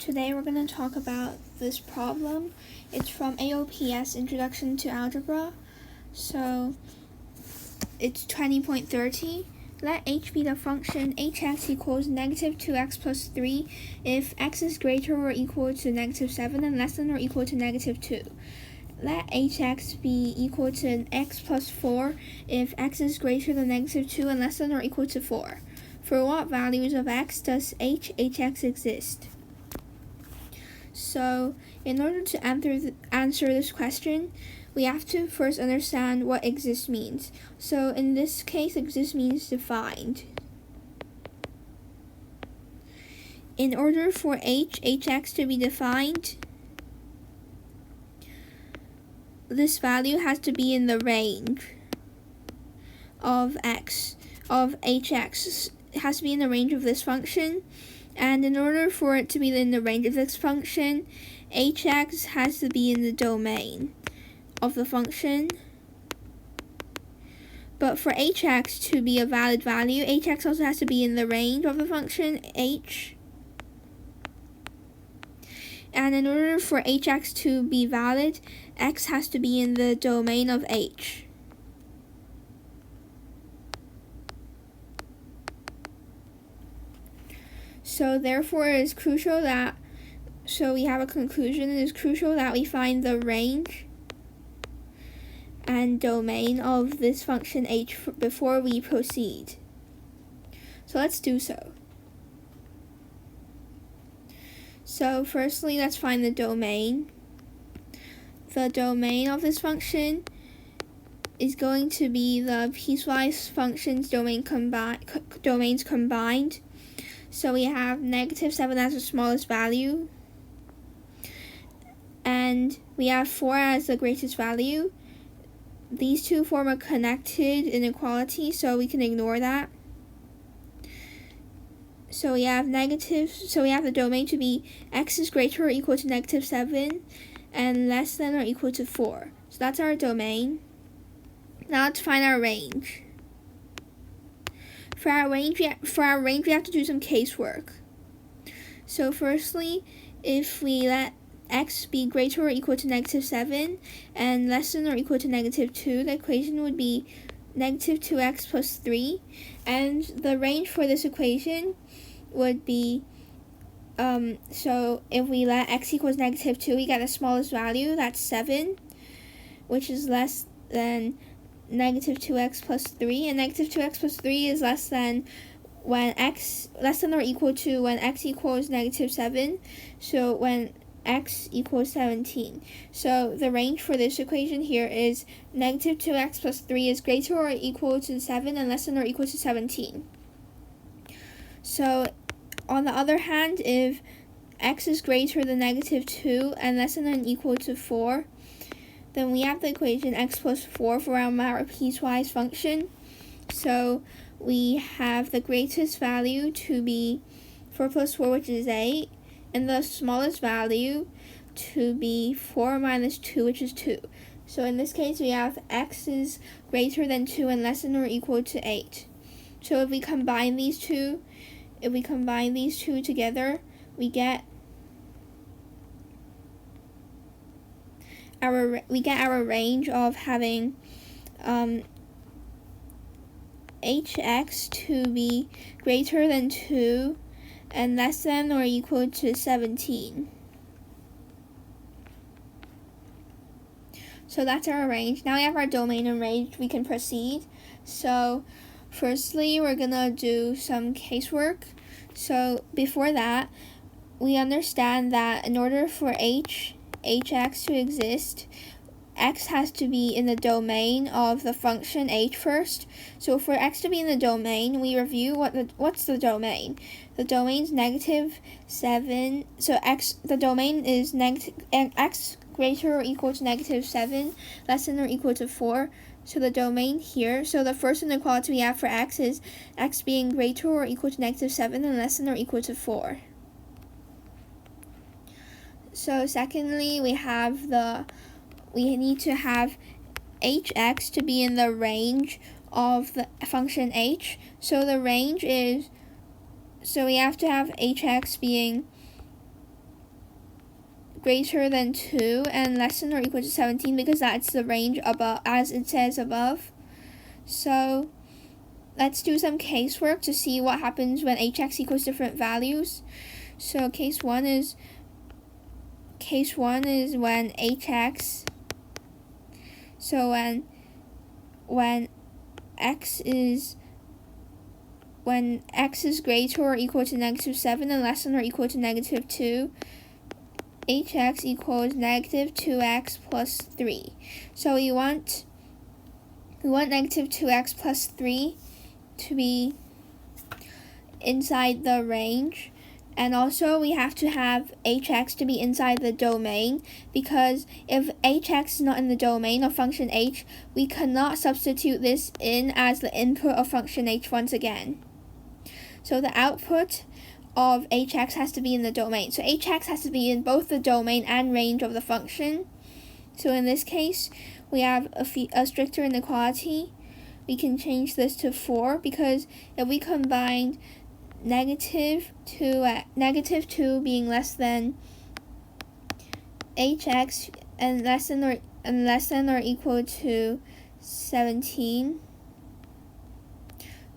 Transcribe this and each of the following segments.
Today we're going to talk about this problem. It's from AOPs, Introduction to Algebra. So it's 20.30. Let h be the function hx equals negative 2x plus 3 if x is greater or equal to negative 7 and less than or equal to negative 2. Let hx be equal to x plus 4 if x is greater than negative 2 and less than or equal to 4. For what values of x does hx exist? So, in order to answer this question, we have to first understand what exist means. So, in this case, exist means defined. In order for hx to be defined, this value has to be in the range of hx. It has to be in the range of this function. And in order for it to be in the range of this function, hx has to be in the domain of the function. But for hx to be a valid value, hx also has to be in the range of the function h. And in order for hx to be valid, x has to be in the domain of h. So therefore it is crucial that, we have a conclusion, it is crucial that we find the range and domain of this function h before we proceed. So let's do so. So firstly, let's find the domain. The domain of this function is going to be the piecewise functions domains combined. So we have negative 7 as the smallest value, and we have 4 as the greatest value. These two form a connected inequality, so we can ignore that. So we have the domain to be x is greater or equal to negative 7 and less than or equal to 4. So that's our domain. Now let's find our range. For our range, we have to do some casework. So firstly, if we let x be greater or equal to negative 7 and less than or equal to negative 2, the equation would be negative 2x plus 3. And the range for this equation would be, so if we let x equals negative 2, we get the smallest value, that's 7, which is less than negative 2x plus 3, and negative 2x plus 3 is less than or equal to when x equals negative 7, so when x equals 17. So the range for this equation here is negative 2x plus 3 is greater or equal to 7 and less than or equal to 17. So on the other hand, if x is greater than negative 2 and less than or equal to 4, then we have the equation x plus 4 for our piecewise function. So we have the greatest value to be 4 plus 4, which is 8, and the smallest value to be 4 minus 2, which is 2. So in this case, we have x is greater than 2 and less than or equal to 8. So if we combine these two together, we get our range of having hx to be greater than 2 and less than or equal to 17. So that's our range. Now we have our domain and range, we can proceed. So firstly, we're gonna do some casework. So before that, we understand that in order for hx to exist, x has to be in the domain of the function h first. So for x to be in the domain, we review what's the domain. The domain's negative 7. So the domain is x greater or equal to negative 7, less than or equal to 4. So the domain here, so the first inequality we have for x is x being greater or equal to negative 7 and less than or equal to 4. So secondly, we need to have hx to be in the range of the function h. So the range is, so we have to have hx being greater than 2 and less than or equal to 17 because that's the range above, as it says above. So let's do some casework to see what happens when hx equals different values. So case one is when hx, so when x is greater or equal to -7 and less than or equal to -2, hx equals -2x plus 3. So we want -2x plus 3 to be inside the range, and also we have to have hx to be inside the domain, because if hx is not in the domain of function h, we cannot substitute this in as the input of function h once again. So the output of hx has to be in the domain. So hx has to be in both the domain and range of the function. So in this case, we have a stricter inequality. We can change this to 4, because if we combined -2 being less than hx and less than or equal to 17.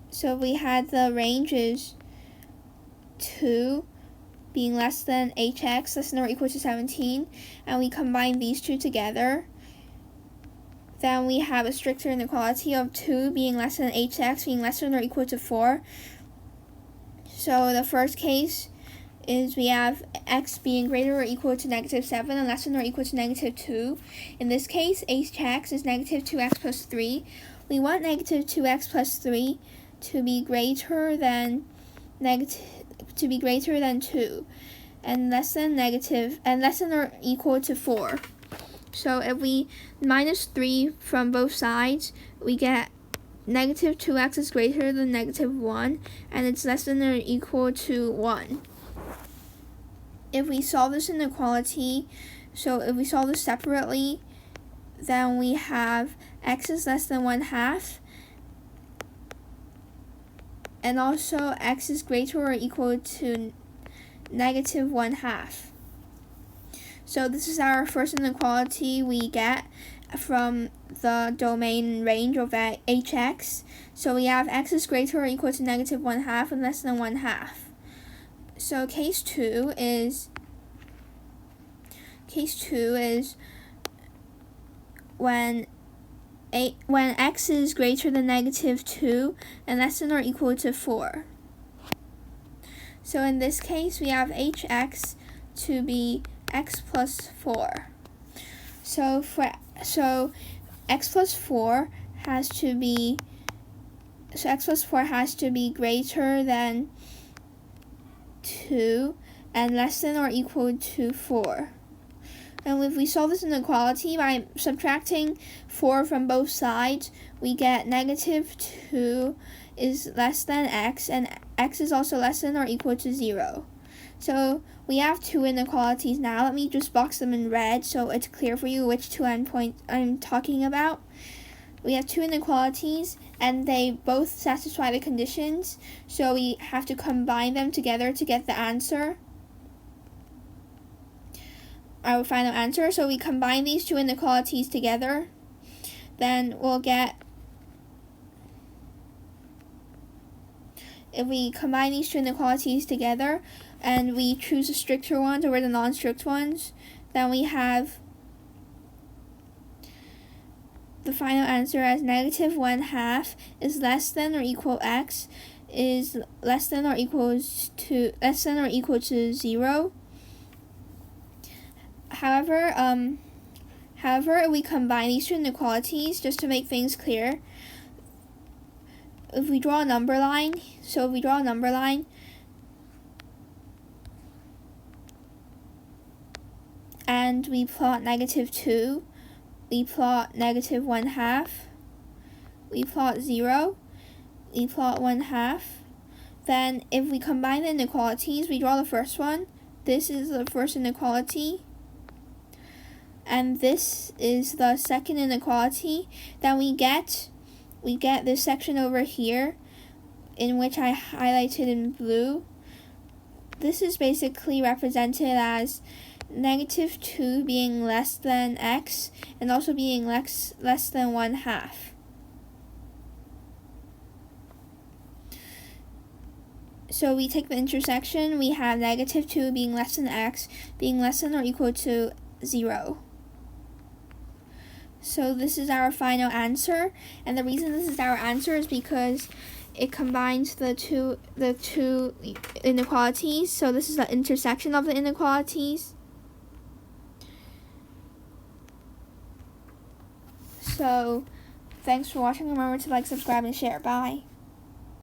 So we had the ranges 2 being less than hx, less than or equal to 17, and we combine these two together. Then we have a stricter inequality of 2 being less than hx being less than or equal to 4. So the first case is we have x being greater or equal to -7 and less than or equal to -2. In this case, hx is -2x plus 3. We want -2x plus 3 to be greater than 2 and less than or equal to 4. So if we minus 3 from both sides, we get -2x is greater than -1, and it's less than or equal to 1. If we solve this inequality, so if we solve this separately, then we have x is less than 1/2, and also x is greater or equal to -1/2. So this is our first inequality we get from the domain range of hx. So we have x is greater or equal to -1/2 and less than 1/2. So case two is when x is greater than -2 and less than or equal to 4. So in this case, we have hx to be x plus 4. So x plus 4 has to be greater than 2 and less than or equal to 4. And if we solve this inequality by subtracting 4 from both sides, we get -2 is less than x, and x is also less than or equal to 0. So we have two inequalities now. Let me just box them in red so it's clear for you which two I'm talking about. We have two inequalities, and they both satisfy the conditions, so we have to combine them together to get the answer, our final answer. So we combine these two inequalities together, then we'll get, if we combine these two inequalities together and we choose the stricter ones over the non-strict ones, then we have the final answer as -1/2 is less than or equal x is less than or equal to 0. However, if we combine these two inequalities, just to make things clear, if we draw a number line, and we plot -2, we plot -1/2, we plot 0, we plot 1/2. Then if we combine the inequalities, we draw the first one. This is the first inequality, and this is the second inequality. Then we get this section over here, in which I highlighted in blue. This is basically represented as negative 2 being less than x, and also being less than 1/2. So we take the intersection, we have negative 2 being less than x, being less than or equal to 0. So this is our final answer, and the reason this is our answer is because it combines the two inequalities. So this is the intersection of the inequalities. So thanks for watching. Remember to like, subscribe, and share. Bye.